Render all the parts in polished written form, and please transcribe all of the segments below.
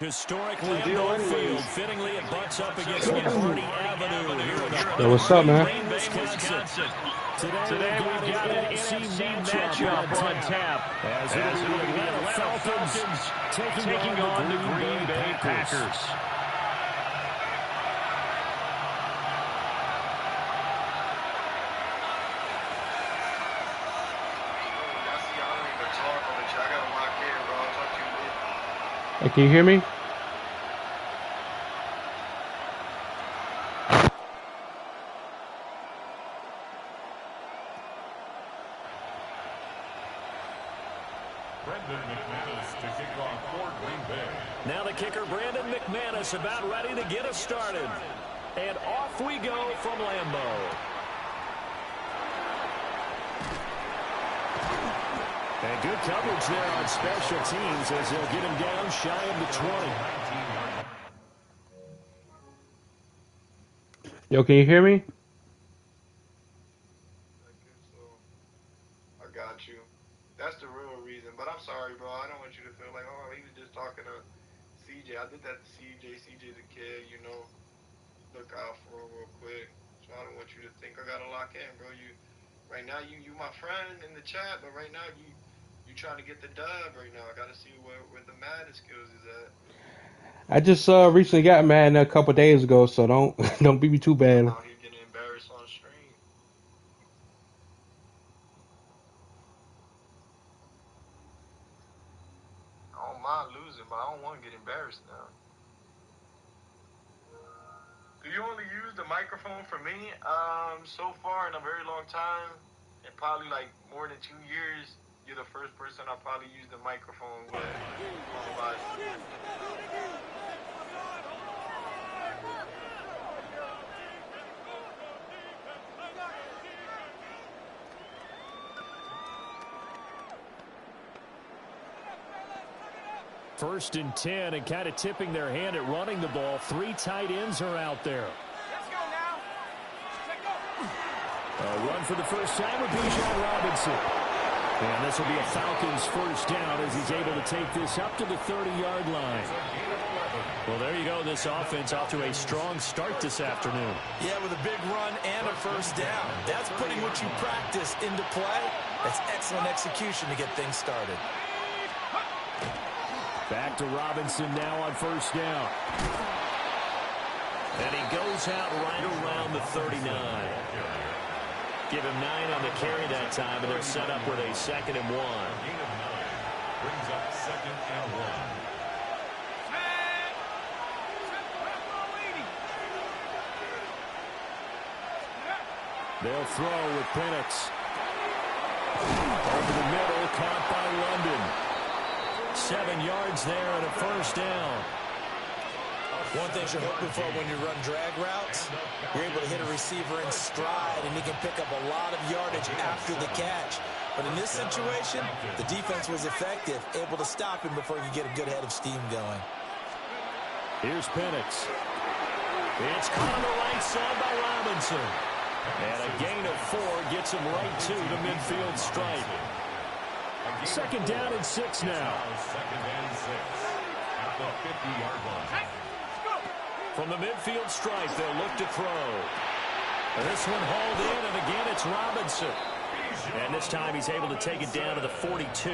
Historic Lambeau Field. Fittingly, it butts up against McCarty Avenue here in Yo, what's up, man? Wisconsin. Today we've got an NFC matchup on tap. As it'll be the Atlanta Falcons taking on the Green Bay Packers. Hey, can you hear me? Now the kicker, Brandon McManus, about ready to get us started. And off we go from Lambeau. And good coverage there on special teams as they'll get him down shy of the 20. Yo, can you hear me? I got you. That's the real reason. But I'm sorry, bro. I don't want you to feel like, oh, he was just talking to CJ. I did that to CJ. CJ's a kid, you know. Look out for him real quick. So I don't want you to think I gotta lock in, bro. Right now you my friend in the chat, but right now you trying to get the dub right now. I gotta see where the Madden skills is at. I just recently got Madden a couple days ago, so don't beat me too bad. I'm out here getting embarrassed on stream. I don't mind losing, but I don't want to get embarrassed now. Do you only use the microphone for me? So far in a very long time, and probably like more than 2 years, you're the first person I probably use the microphone with. First and 10, and kind of tipping their hand at running the ball. 3 tight ends are out there. Let's go now. A run for the first time with Bijan Robinson. And this will be a Falcons first down as he's able to take this up to the 30-yard line. Well, there you go. This offense off to a strong start this afternoon. Yeah, with a big run and a first down. That's putting what you practice into play. That's excellent execution to get things started. Back to Robinson now on first down. And he goes out right around the 39. Give him 9 on the carry that time, and they're set up with a 2nd and 1. Brings up 2nd and 1. They'll throw with Penix. Over the middle, caught by London. 7 yards there and a first down. One thing you're hoping for when you run drag routes, you're able to hit a receiver in stride, and he can pick up a lot of yardage after the catch. But in this situation, the defense was effective, able to stop him before he could get a good head of steam going. Here's Penix. It's caught on the right side by Robinson. And a gain of 4 gets him right to the midfield stripe. 2nd down and 6 now. 2nd and 6 at the 50-yard line. From the midfield stripe, they'll look to throw. And this one hauled in, and again it's Robinson. And this time he's able to take it down to the 42.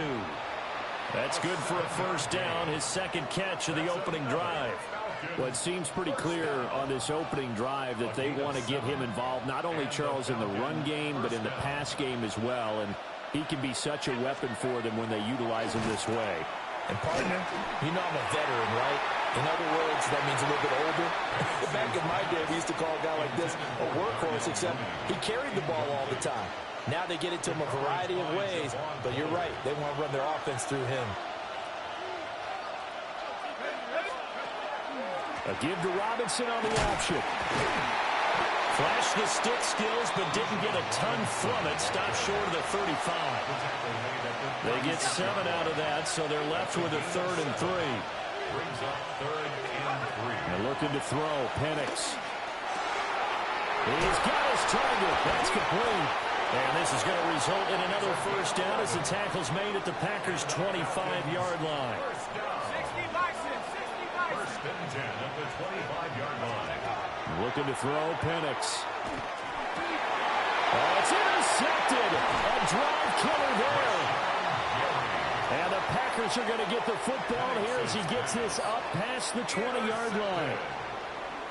That's good for a first down, his 2nd catch of the opening drive. Well, it seems pretty clear on this opening drive that they want to get him involved, not only, Charles, in the run game, but in the pass game as well. And he can be such a weapon for them when they utilize him this way. And, partner, you know I'm a veteran, right? In other words, that means a little bit older. Back in my day, we used to call a guy like this a workhorse, except he carried the ball all the time. Now they get it to him a variety of ways, but you're right. They want to run their offense through him. A give to Robinson on the option. Flashed the stick skills, but didn't get a ton from it. Stopped short of the 35. They get 7 out of that, so they're left with a 3rd and 3. Brings up 3rd and 3. They're looking to throw. Penix. He's got his target. That's complete. And this is going to result in another first down as the tackle's made at the Packers' 25-yard line. 60 Bison, 60 Bison. and 10 at the 25-yard line. Looking to throw, Penix. Oh, it's intercepted. A drive killer there. And the Packers are going to get the football here as he gets this up past the 20-yard line.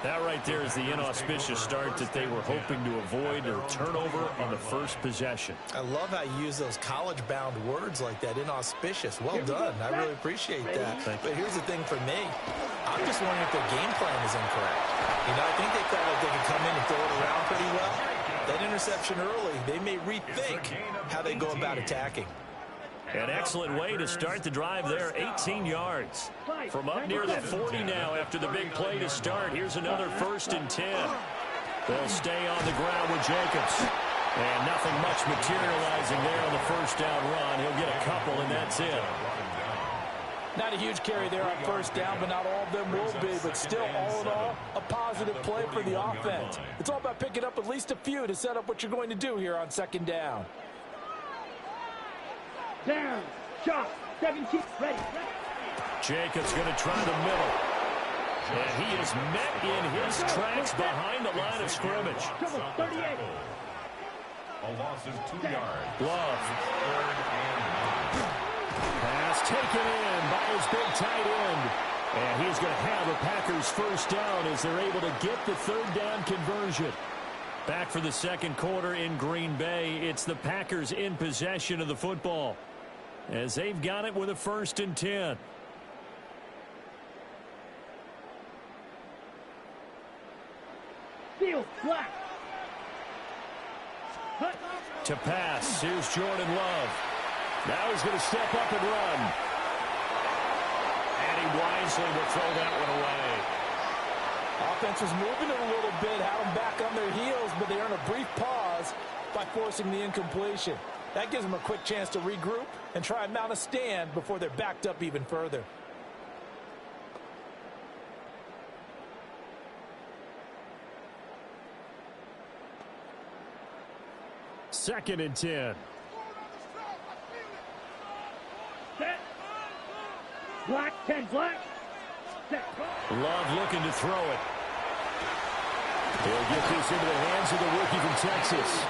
That right there is the inauspicious start that they were hoping to avoid, or turnover on the first possession. I love how you use those college-bound words like that, inauspicious. Well done. I really appreciate that. But here's the thing for me. I'm just wondering if their game plan is incorrect. You know, I think they felt like they could come in and throw it around pretty well. That interception early, they may rethink how they go about attacking. An excellent way to start the drive there, 18 yards. From up near the 40 now after the big play to start. Here's another 1st and 10. They'll stay on the ground with Jacobs. And nothing much materializing there on the first down run. He'll get a couple, and that's it. Not a huge carry there on first down, but not all of them will be. But still, all in all, a positive play for the offense. It's all about picking up at least a few to set up what you're going to do here on second down. Down, shot, 17, ready. Jacobs going to try the middle. And he is met in his tracks behind the line of scrimmage. Come on, 38. A loss of 2 yards. Love. 3rd and 9. Pass taken in by his big tight end. And he's going to have a Packers first down as they're able to get the third down conversion. Back for the second quarter in Green Bay. It's the Packers in possession of the football, as they've got it with a 1st and 10. Field, black. To pass, here's Jordan Love. Now he's going to step up and run. And he wisely will throw that one away. Offense was moving it a little bit, had them back on their heels, but they earn a brief pause by forcing the incompletion. That gives them a quick chance to regroup and try and mount a stand before they're backed up even further. Second and 10. Set. Black, 10, black. Set. Love looking to throw it. He'll get this into the hands of the rookie from Texas.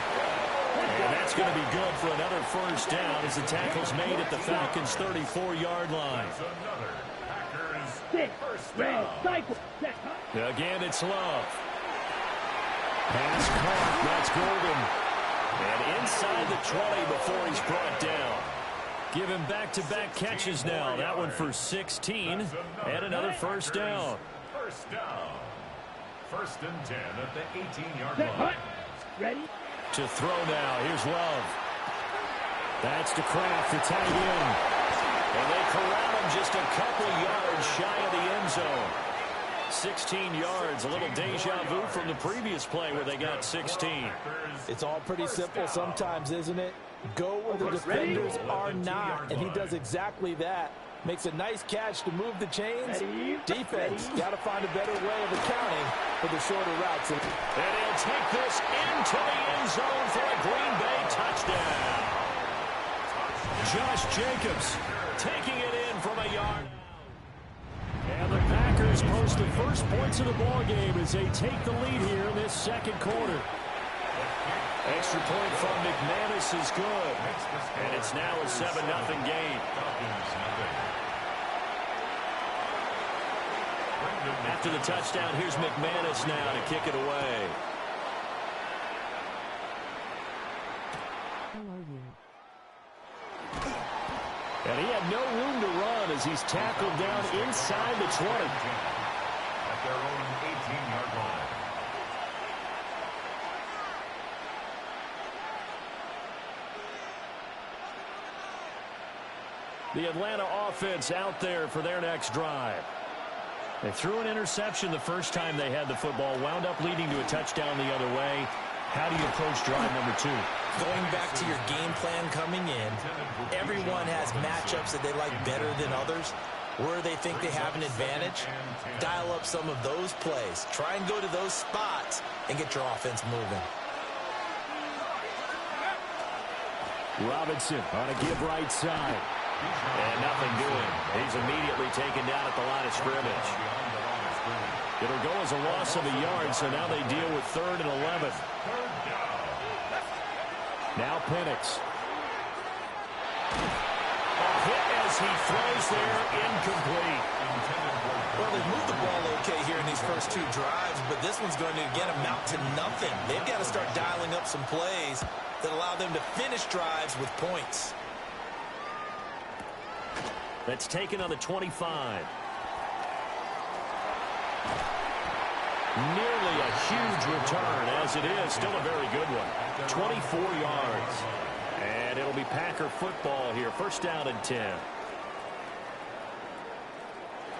And that's going to be good for another first down as the tackle's made at the Falcons' 34-yard line. Six, red, cycle. Set. Again, it's Love. Pass caught. That's Golden. And inside the 20 before he's brought down. Give him back-to-back catches now. That one for 16 and another first down. First down. 1st and 10 at the 18-yard line. Ready? To throw now. Here's Love. That's to Kraft, the tight end. And they corral him just a couple yards shy of the end zone. 16 yards, a little deja vu from the previous play where they got 16. It's all pretty simple sometimes, isn't it? Go where the defenders are not, and he does exactly that. Makes a nice catch to move the chains. Defense got to find a better way of accounting for the shorter routes. And he'll take this into the end zone for a Green Bay touchdown. Josh Jacobs taking it in from a yard. And the Packers post the first points of the ball game as they take the lead here in this second quarter. Extra point from McManus is good. And it's now a 7-0 game. After the touchdown, here's McManus now to kick it away. And he had no room to run as he's tackled down inside the 20. At their own 18-yard line. The Atlanta offense out there for their next drive. They threw an interception the first time they had the football, wound up leading to a touchdown the other way. How do you approach drive number 2? Going back to your game plan coming in, everyone has matchups that they like better than others. Where they think they have an advantage, dial up some of those plays. Try and go to those spots and get your offense moving. Robinson on a give right side. And nothing doing. He's immediately taken down at the line of scrimmage. It'll go as a loss of a yard, so now they deal with 3rd and 11. Now Penix. A hit as he throws there, incomplete. Well, they've moved the ball okay here in these first 2 drives, but this one's going to, again, amount to nothing. They've got to start dialing up some plays that allow them to finish drives with points. That's taken on the 25. Nearly a huge return, as it is. Still a very good one. 24 yards. And it'll be Packer football here. 1st down and 10.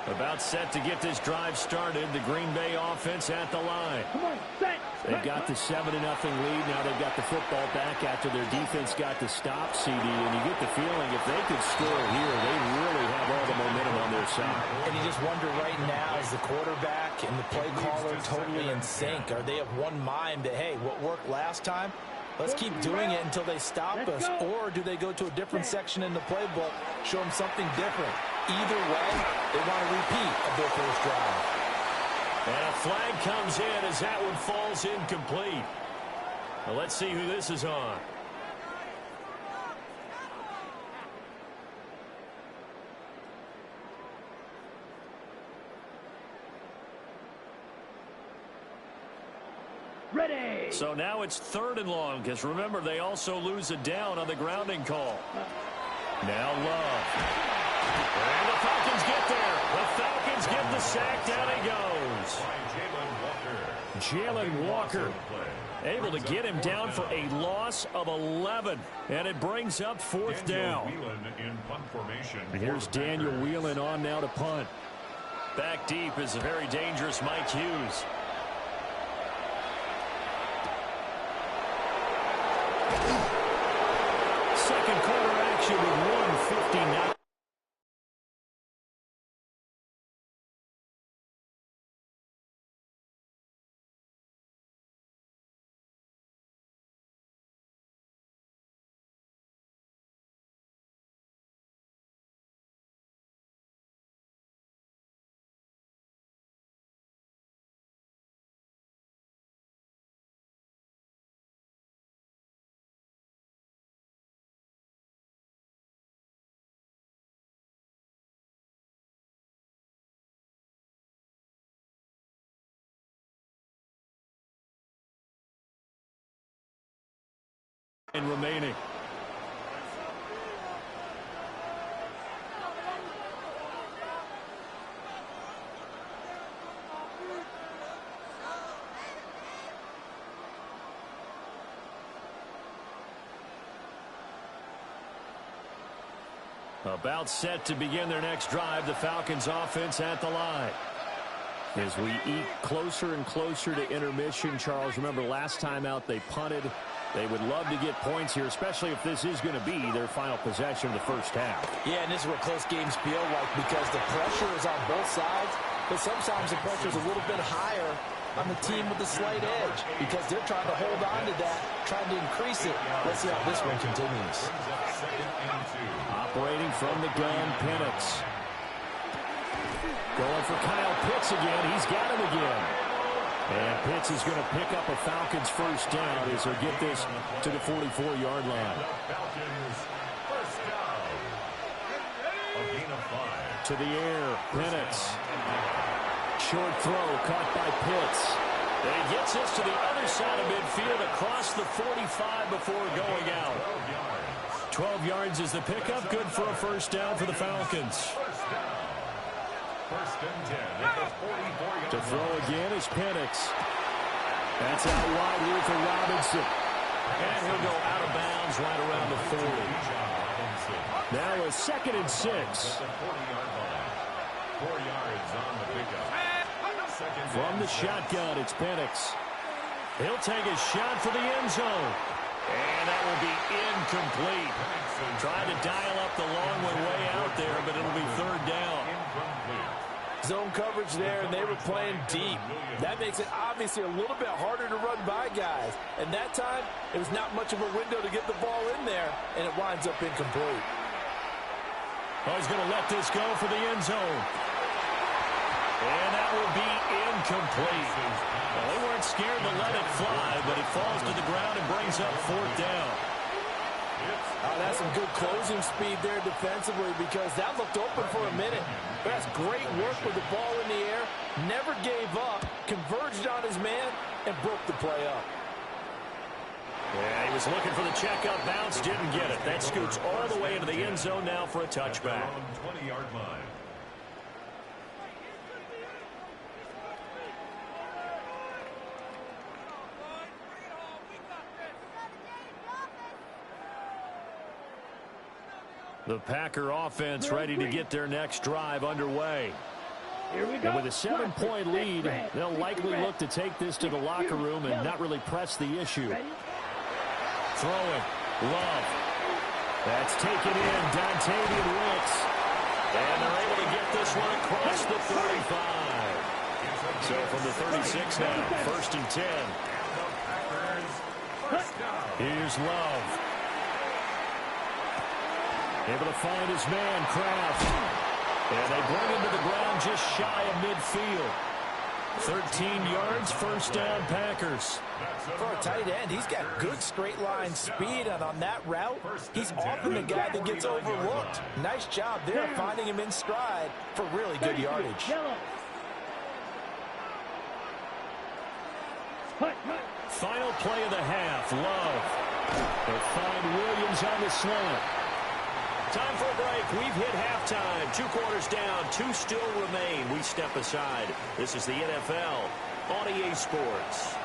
About set to get this drive started. The Green Bay offense at the line. Come on, set. They've got the 7-0 lead. Now they've got the football back after their defense got to stop CD. And you get the feeling if they could score here, they really have all the momentum on their side. And you just wonder right now, is the quarterback and the play caller totally in sync? Are they of one mind that, hey, what worked last time, let's keep doing it until they stop us? Or do they go to a different section in the playbook, show them something different? Either way, they want a repeat of their first drive. And a flag comes in as that one falls incomplete. Well, let's see who this is on. Ready. So now it's 3rd and long, because remember, they also lose a down on the grounding call. Now Love. And the Falcons get there. The Falcons get the sack. Down he goes. Jalen Walker able to get him down for a loss of 11. And it brings up 4th down. And here's Daniel Whelan on now to punt. Back deep is a very dangerous Mike Hughes. Second quarter action with 1:59. And remaining. About set to begin their next drive. The Falcons offense at the line. As we eat closer and closer to intermission, Charles, remember last time out they punted. They would love to get points here, especially if this is going to be their final possession of the first half. Yeah, and this is what close games feel like because the pressure is on both sides, but sometimes the pressure is a little bit higher on the team with the slight edge because they're trying to hold on to that, trying to increase it. Let's see how this one continues. Operating from the gun, Penix. Going for Kyle Pitts again. He's got him again. And Pitts is going to pick up a Falcons first down as they get this to the 44-yard line. To the air, Penix. Short throw caught by Pitts. And he gets us to the other side of midfield across the 45 before going out. 12 yards is the pickup. Good for a first down for the Falcons. First and 10 at the 44-yard to throw again is Penix. That's out wide here for Robinson. And he'll go out of bounds right around the 40. Now a 2nd and 6. 40-yard line. 4 yards on the pickup. From the shotgun, it's Penix. He'll take a shot for the end zone. And that will be incomplete. Tried to dial up the long one way out there, but it'll be 3rd down. Zone coverage there, and they were playing deep. That makes it obviously a little bit harder to run by guys. And that time, it was not much of a window to get the ball in there, and it winds up incomplete. Oh, he's going to let this go for the end zone. And that will be incomplete. Well, they weren't scared to let it fly, but it falls to the ground and brings up fourth down. Oh, that's some good closing speed there defensively because that looked open for a minute. But that's great work with the ball in the air. Never gave up, converged on his man, and broke the play up. Yeah, he was looking for the check-up bounce, didn't get it. That scoots all the way into the end zone now for a touchback. 20-yard line. The Packer offense ready to get their next drive underway. Here we go. And with a 7-point lead, they'll likely look to take this to the locker room and not really press the issue. Throwing. Love. That's taken in. Dontavian Wicks. And they're able to get this one across the 35. So from the 36 now, 1st and 10. Here's Love. Able to find his man, Kraft. And they bring him to the ground just shy of midfield. 13 yards, 1st down, Packers. For a tight end, he's got good straight line speed, and on that route, he's often the guy that gets overlooked. Nice job there finding him in stride for really good yardage. Final play of the half, Love. They'll find Williams on the slant. Time for a break. We've hit halftime. 2 quarters down. 2 still remain. We step aside. This is the NFL on EA Sports.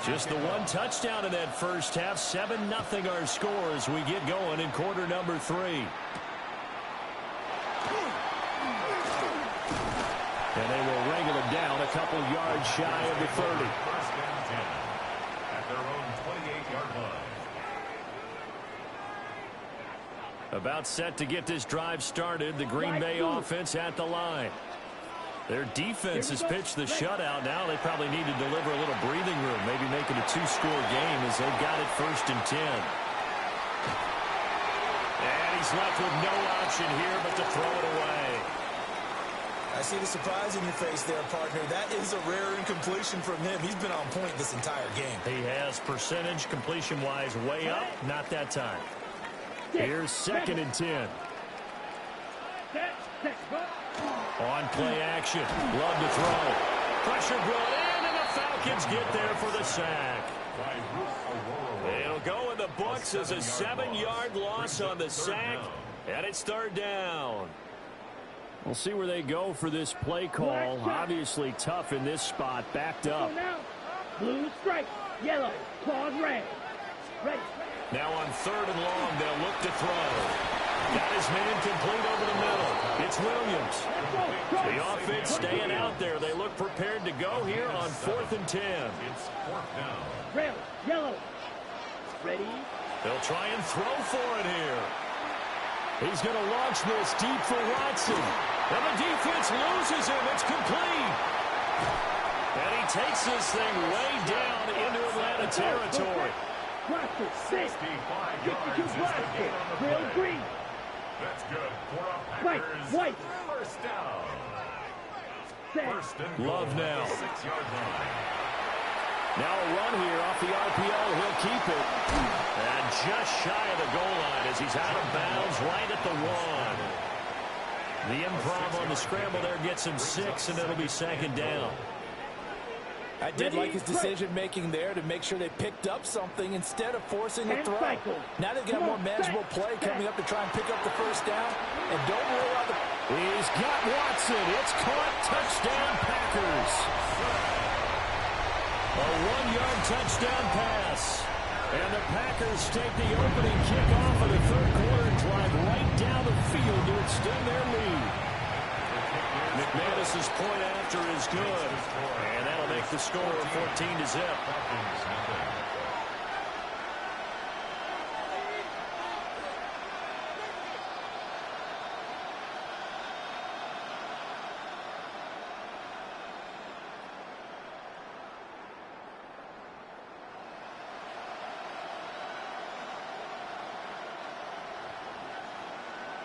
Just the 1 touchdown in that first half. 7-0 our score as we get going in quarter number 3. And they will wrangle it down a couple yards shy of the 30. Their own 28-yard line. About set to get this drive started. The Green Bay offense at the line. Their defense has pitched the shutout. Now they probably need to deliver a little breathing room. Maybe make it a 2-score game as they've got it 1st and 10. And he's left with no option here but to throw it away. I see the surprise in your face there, partner. That is a rare incompletion from him. He's been on point this entire game. He has percentage completion-wise way up. Not that time. Here's 2nd and 10. On play action. Love to throw. Pressure brought in, and the Falcons get there for the sack. It'll go in the books as a 7-yard loss on the sack, and it's 3rd down. We'll see where they go for this play call. Obviously tough in this spot, backed up. Blue stripe, yellow, claws red. Ready. Now on 3rd and long, they'll look to throw. Got his man complete over the middle. It's Williams. The offense staying out there. They look prepared to go here on 4th and 10. It's 4th down. Red, yellow. Ready. They'll try and throw for it here. He's going to launch this deep for Watson. And the defense loses him. It's complete. And he takes this thing way down into Atlanta territory. Blaster, 6. 65 52 yards is the blaster. gain on the Grill play. green. That's good for a White, Packers white. 1st down. Set. 1st and goal Love at now. the 6-yard line. Now a run here off the RPO. He'll keep it. And just shy of the goal line as he's out of bounds right at the 1. The improv on the scramble there gets him 6, and it'll be 2nd down. I did like his decision-making there to make sure they picked up something instead of forcing a throw. Now they've got a more manageable play coming up to try and pick up the 1st down. And don't rule out the... He's got Watson. It's caught. Touchdown, Packers. A 1-yard touchdown pass. And the Packers take the opening kickoff of the 3rd quarter and drive right down the field to extend their lead. McManus's point after is good. And that'll make the score 14-0.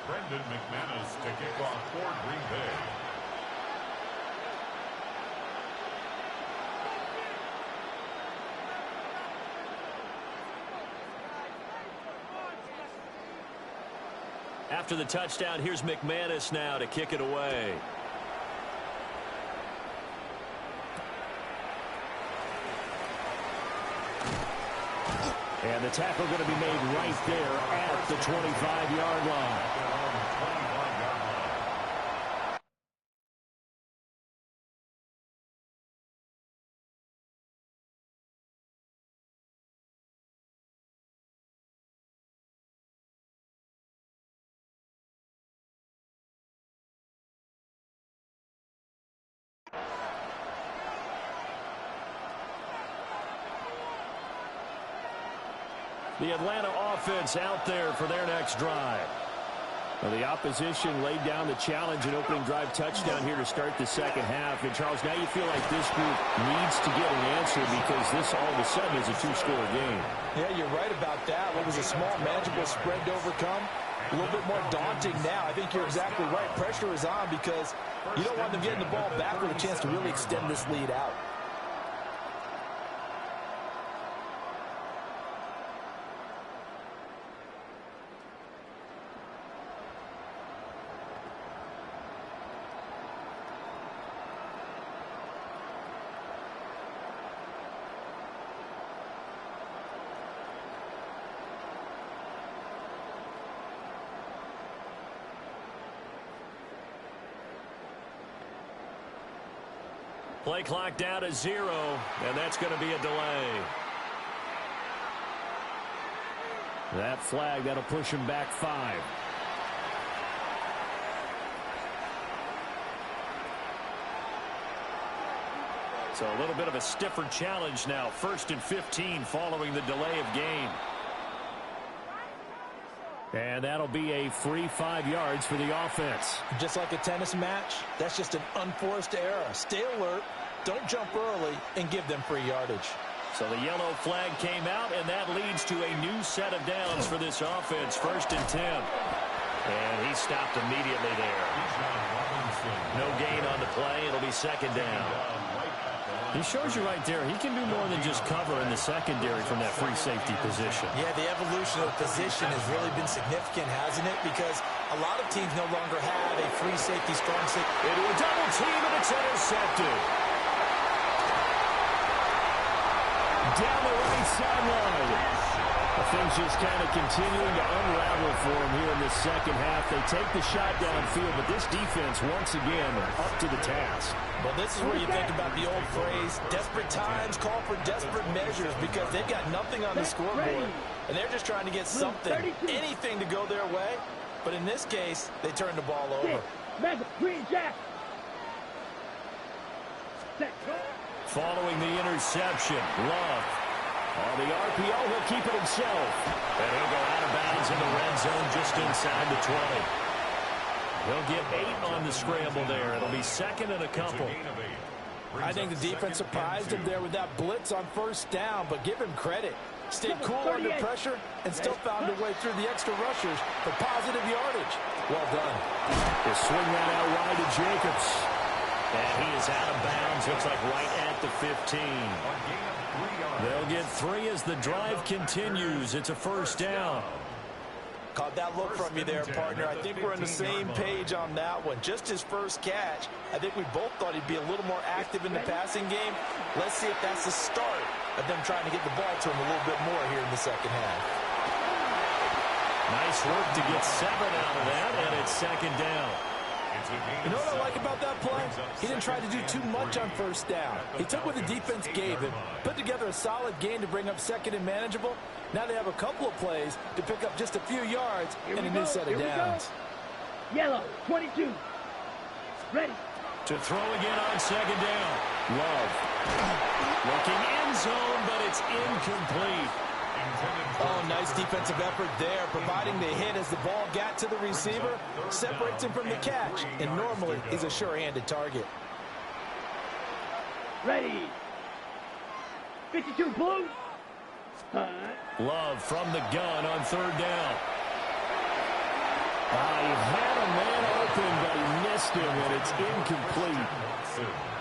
Brendan McManus to kick off for Green Bay. After the touchdown, here's McManus now to kick it away. And the tackle going to be made right there at the 25-yard line. The Atlanta offense out there for their next drive. Well, the opposition laid down the challenge and opening drive touchdown here to start the second half. And, Charles, now you feel like this group needs to get an answer because this all of a sudden is a two-score game. Yeah, you're right about that. What was a small, manageable spread to overcome? A little bit more daunting now. I think you're exactly right. Pressure is on because you don't want them getting the ball back with a chance to really extend this lead out. Play clock down to 0, and that's going to be a delay. That flag, that'll push him back 5. So a little bit of a stiffer challenge now. 1st and 15 following the delay of game. And that'll be a free 5 yards for the offense. Just like a tennis match, that's just an unforced error. Stay alert, don't jump early, and give them free yardage. So the yellow flag came out, and that leads to a new set of downs for this offense. 1st and 10. And he stopped immediately there. No gain on the play. It'll be 2nd down. He shows you right there, he can do more than just cover in the secondary from that free safety position. Yeah, the evolution of the position has really been significant, hasn't it? Because a lot of teams no longer have a free safety, strong safety. Into a double team, and it's intercepted. Down the right sideline. Things just kind of continuing to unravel for him here in the second half. They take the shot downfield, but this defense, once again, up to the task. Well, this is where you think about the old phrase, desperate times call for desperate measures, because they've got nothing on the scoreboard, and they're just trying to get something, anything to go their way. But in this case, they turn the ball over. Green Jack. Following the interception, Love. On the RPO, he'll keep it himself. And he'll go out of bounds in the red zone just inside the 20. He'll get 8 on the scramble there. It'll be 2nd and a couple. I think the defense surprised him there with that blitz on 1st down, but give him credit. Stayed cool under pressure and still found a way through the extra rushers for positive yardage. Well done. He'll swing that out wide to Jacobs. And he is out of bounds. Looks like right at the 15. They'll get 3 as the drive continues. It's a 1st down. Caught that look from you there, partner. I think we're on the same page on that one. Just his first catch. I think we both thought he'd be a little more active in the passing game. Let's see if that's the start of them trying to get the ball to him a little bit more here in the second half. Nice work to get 7 out of that, and it's 2nd down. You know what I like about that play? He didn't try to do too much on 1st down. He took what the defense gave him, put together a solid game to bring up 2nd and manageable. Now they have a couple of plays to pick up just a few yards and a new set of downs. Yellow, 22. Ready. To throw again on 2nd down. Love. Looking end zone, but it's incomplete. Oh, nice defensive effort there, providing the hit as the ball got to the receiver, separates him from the catch, and normally he's a sure-handed target. Ready. 52 blue. Love from the gun on 3rd down. He had a man open, but he missed him, and it's incomplete.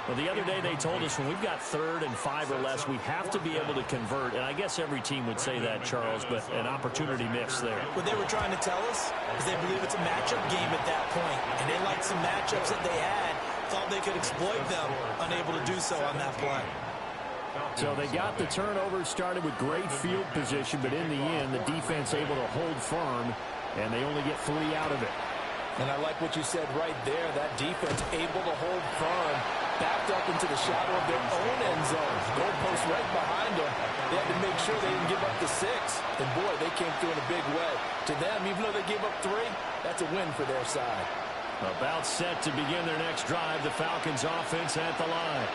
Well, the other day they told us when we've got 3rd and 5 or less, we have to be able to convert. And I guess every team would say that, Charles, but an opportunity missed there. What they were trying to tell us is they believe it's a matchup game at that point, and they liked some matchups that they had, thought they could exploit them, unable to do so on that play. So they got the turnover, started with great field position, but in the end, the defense able to hold firm, and they only get 3 out of it. And I like what you said right there, that defense able to hold firm, backed up into the shadow of their own end zone. Goalpost right behind them. They had to make sure they didn't give up the 6. And, boy, they came through in a big way. To them, even though they gave up 3, that's a win for their side. About set to begin their next drive, the Falcons offense at the line.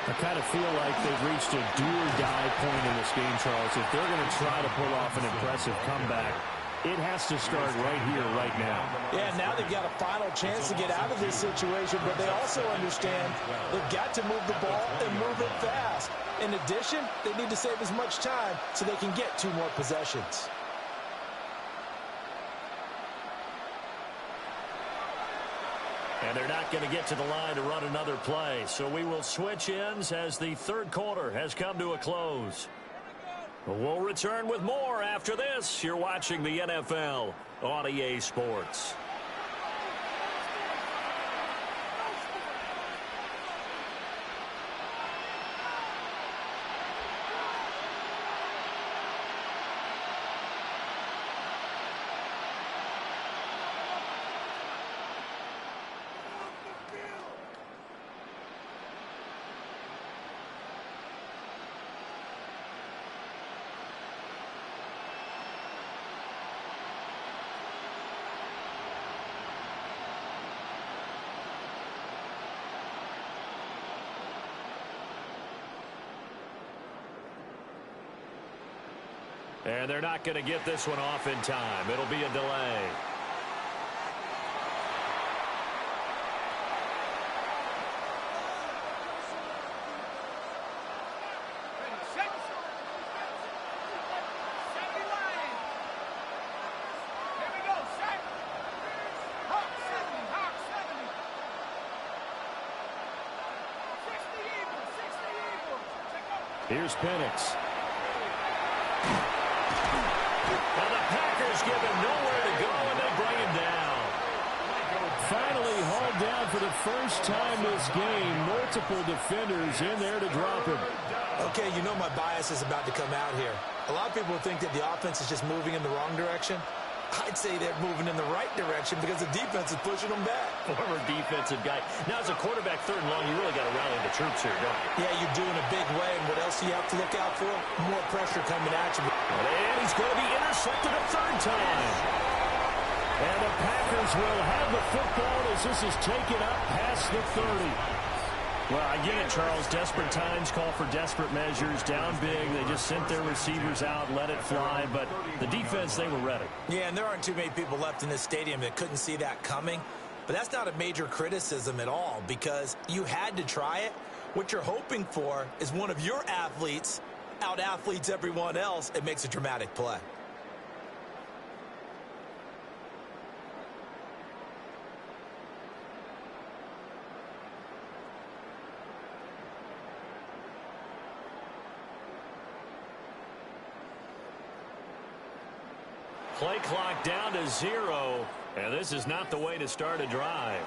I kind of feel like they've reached a do-or-die point in this game, Charles. If they're going to try to pull off an impressive comeback, it has to start right here, right now. Yeah, now they've got a final chance to get out of this situation, but they also understand they've got to move the ball and move it fast. In addition, they need to save as much time so they can get 2 more possessions. And they're not going to get to the line to run another play. So we will switch ends as the 3rd quarter has come to a close. We'll return with more after this. You're watching the NFL on EA Sports. And they're not going to get this one off in time. It'll be a delay. Here's Penix. And the Packers give him nowhere to go, and they bring him down. Finally hauled down for the first time this game. Multiple defenders in there to drop him. Okay, you know my bias is about to come out here. A lot of people think that the offense is just moving in the wrong direction. I'd say they're moving in the right direction because the defense is pushing them back. Former defensive guy. Now, as a quarterback, 3rd and long, you really got to rally the troops here, don't you? Yeah, you do in a big way. And what else do you have to look out for? More pressure coming at you. And he's going to be intercepted a 3rd time. And the Packers will have the football as this is taken up past the 30. Well, I get it, Charles. Desperate times call for desperate measures. Down big. They just sent their receivers out, let it fly. But the defense, they were ready. Yeah, and there aren't too many people left in this stadium that couldn't see that coming. But that's not a major criticism at all because you had to try it. What you're hoping for is one of your athletes out-athletes everyone else and makes a dramatic play. Play clock down to 0, and this is not the way to start a drive.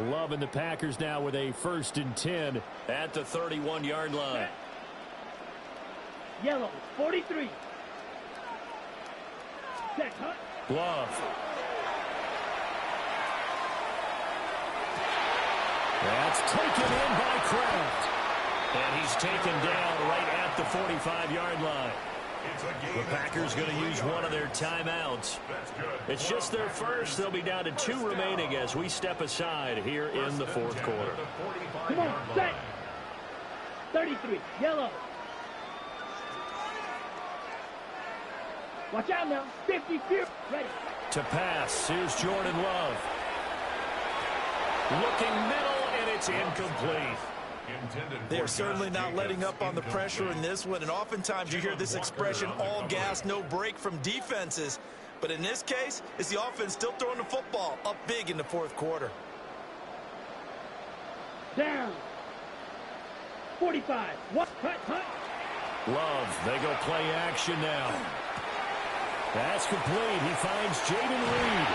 Love and the Packers now with a 1st and 10 at the 31-yard line. Yellow, 43. Set, Hunt. Love. That's taken in by Kraft. And he's taken down right at the 45-yard line. The Packers going to use one of their timeouts. It's just their first. They'll be down to 2 remaining as we step aside here in the 4th quarter. Come on, set. 33, yellow. Watch out now. 50, ready. To pass, here's Jordan Love. Looking middle, and it's incomplete. They are certainly not letting up on the pressure in this one, and oftentimes you hear this expression, all gas, no break from defenses. But in this case, it's the offense still throwing the football up big in the fourth quarter. Down. 45. What? Cut. Love, they go play action now. That's complete. He finds Jaden Reed.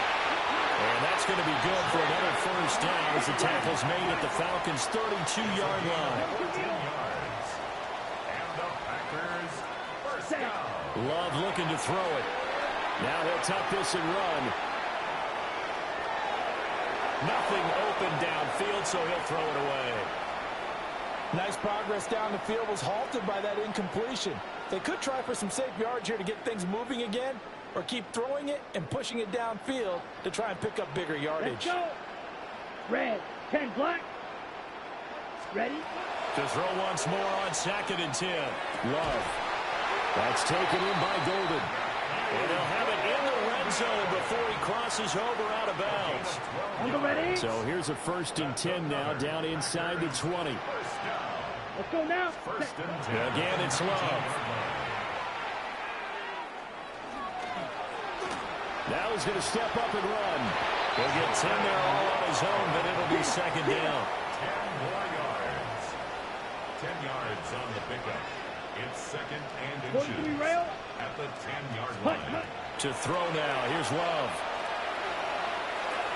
And that's going to be good for another first down as the tackle's made at the Falcons' 32-yard line. 10 yards. And the Packers first down. Love looking to throw it. Now he'll tuck this and run. Nothing open downfield, so he'll throw it away. Nice progress down the field was halted by that incompletion. They could try for some safe yards here to get things moving again, or keep throwing it and pushing it downfield to try and pick up bigger yardage. Let's go. Red. 10 black. Ready? To throw once more on 2nd and 10. Love. That's taken in by Golden. And he'll have it in the red zone before he crosses over out of bounds. On the ready. So here's a 1st and 10 now down inside the 20. Let's go now. First and 10. Again, it's Love. Now he's going to step up and run. He'll get 10 there all on his own, but it'll be 2nd down. 10 more yards. 10 yards on the pickup. It's 2nd and inches. 43 rail. At the 10-yard line. To throw now. Here's Love.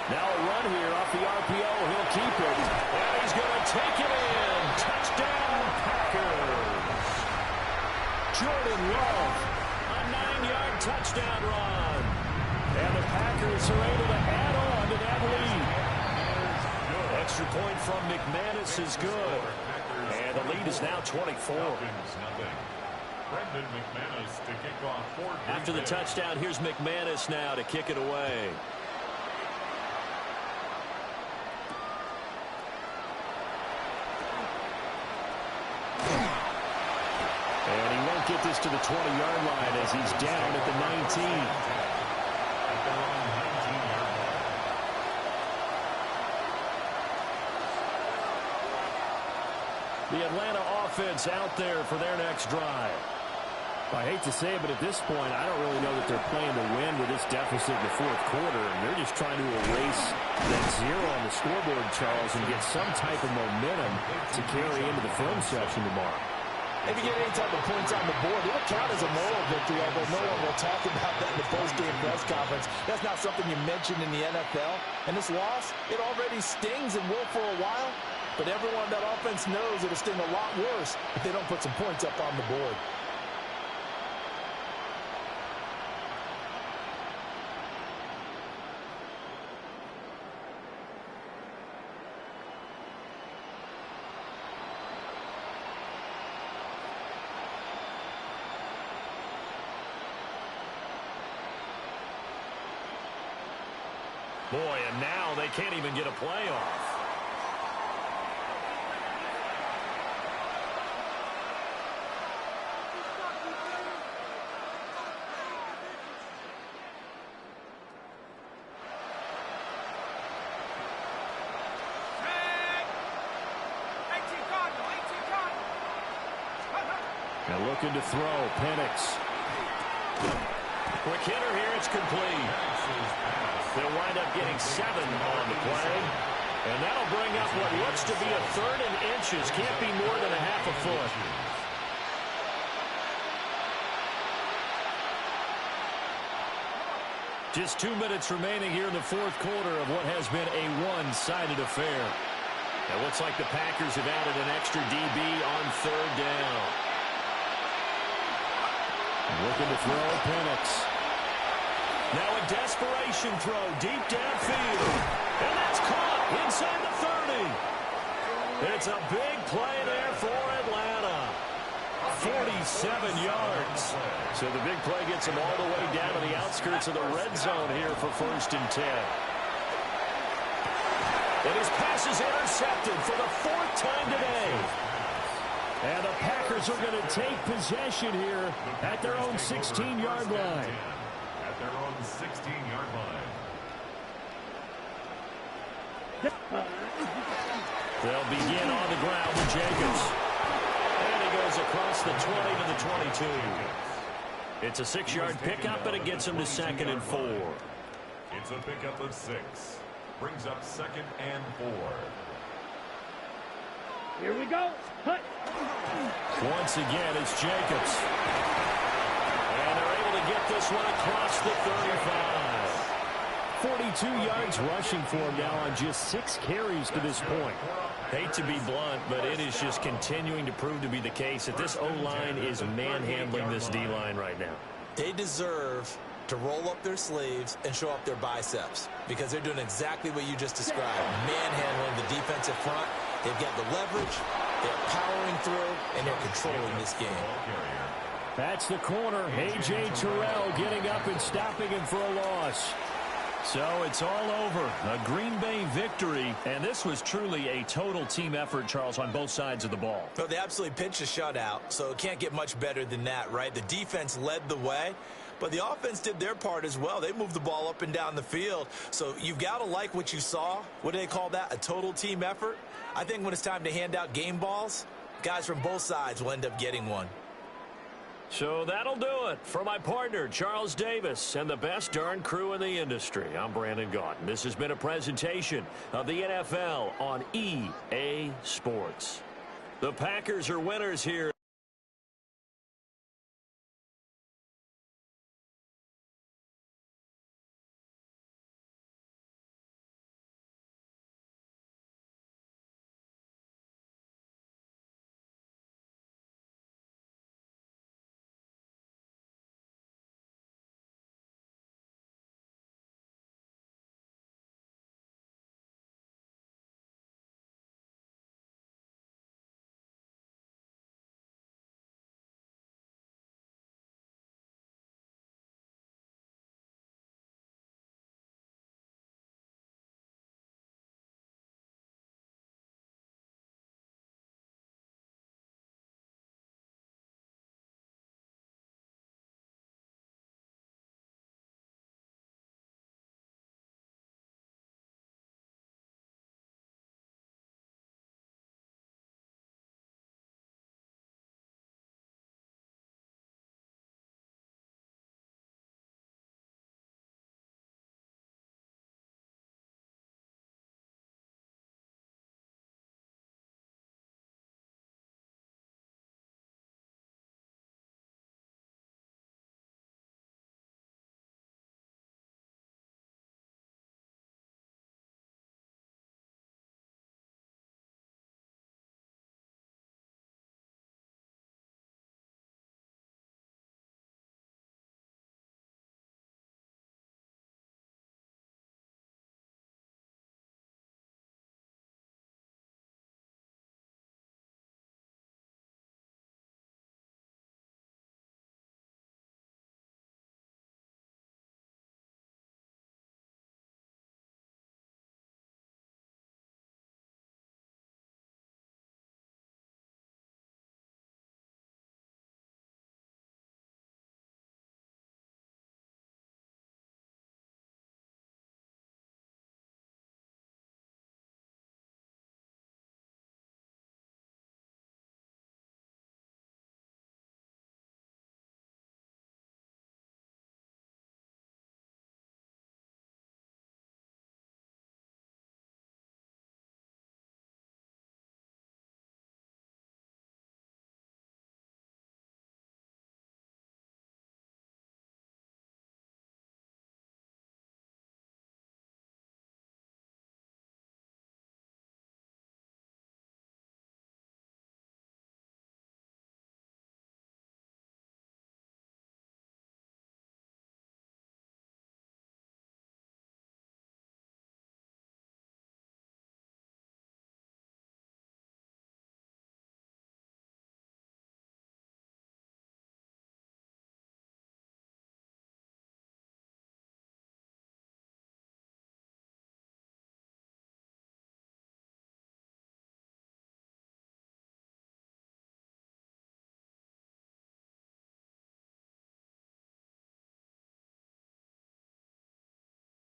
Now a run here off the RPO. He'll keep it. And he's going to take it in. Touchdown, Packers. Jordan Love. A 9-yard touchdown run. And the Packers are able to add on to that lead. Extra point from McManus is good. And the lead is now 24. Brendan McManus to kick off for After the touchdown, here's McManus now to kick it away. And he won't get this to the 20-yard line as he's down at the 19. At their own 19-yard line. The Atlanta offense out there for their next drive. I hate to say it, but at this point, I don't really know that they're playing to win with this deficit in the fourth quarter. And they're just trying to erase that 0 on the scoreboard, Charles, and get some type of momentum to carry into the film section tomorrow. If you get any type of points on the board, it'll count as a moral victory, although no one will talk about that in the post-game press conference. That's not something you mentioned in the NFL. And this loss, it already stings and will for a while. But everyone on that offense knows it'll sting a lot worse if they don't put some points up on the board. Boy, and now they can't even get a playoff. And looking to throw, Penix. Quick hitter here, it's complete. They'll wind up getting 7 on the play. And that'll bring up what looks to be a 3rd and inches. Can't be more than a half a foot. Just 2 minutes remaining here in the fourth quarter of what has been a one-sided affair. It looks like the Packers have added an extra DB on 3rd down. Looking to throw, Penix. Now a desperation throw deep downfield. And that's caught inside the 30. It's a big play there for Atlanta. 47 yards. So the big play gets them all the way down to the outskirts of the red zone here for 1st and 10. And his pass is intercepted for the 4th time today. And the Packers are going to take possession here at their own 16-yard line. At their own 16-yard line. They'll begin on the ground with Jacobs. And he goes across the 20 to the 22. It's a 6-yard pickup, and it gets him to 2nd and 4. It's a pickup of 6. Brings up 2nd and 4. Here we go. Cut. Once again, it's Jacobs. And they're able to get this one across the 35. 42 yards rushing for him now on just 6 carries to this point. Hate to be blunt, but it is just continuing to prove to be the case that this O-line is manhandling this D-line right now. They deserve to roll up their sleeves and show up their biceps because they're doing exactly what you just described, manhandling the defensive front. They've got the leverage, they're powering through, and they're controlling this game. That's the corner. A.J. Terrell getting up and stopping him for a loss. So it's all over. A Green Bay victory. And this was truly a total team effort, Charles, on both sides of the ball. So they absolutely pitched a shutout, so it can't get much better than that, right? The defense led the way, but the offense did their part as well. They moved the ball up and down the field. So you've got to like what you saw. What do they call that? A total team effort? I think when it's time to hand out game balls, guys from both sides will end up getting one. So that'll do it for my partner, Charles Davis, and the best darn crew in the industry. I'm Brandon Gaudin. This has been a presentation of the NFL on EA Sports. The Packers are winners here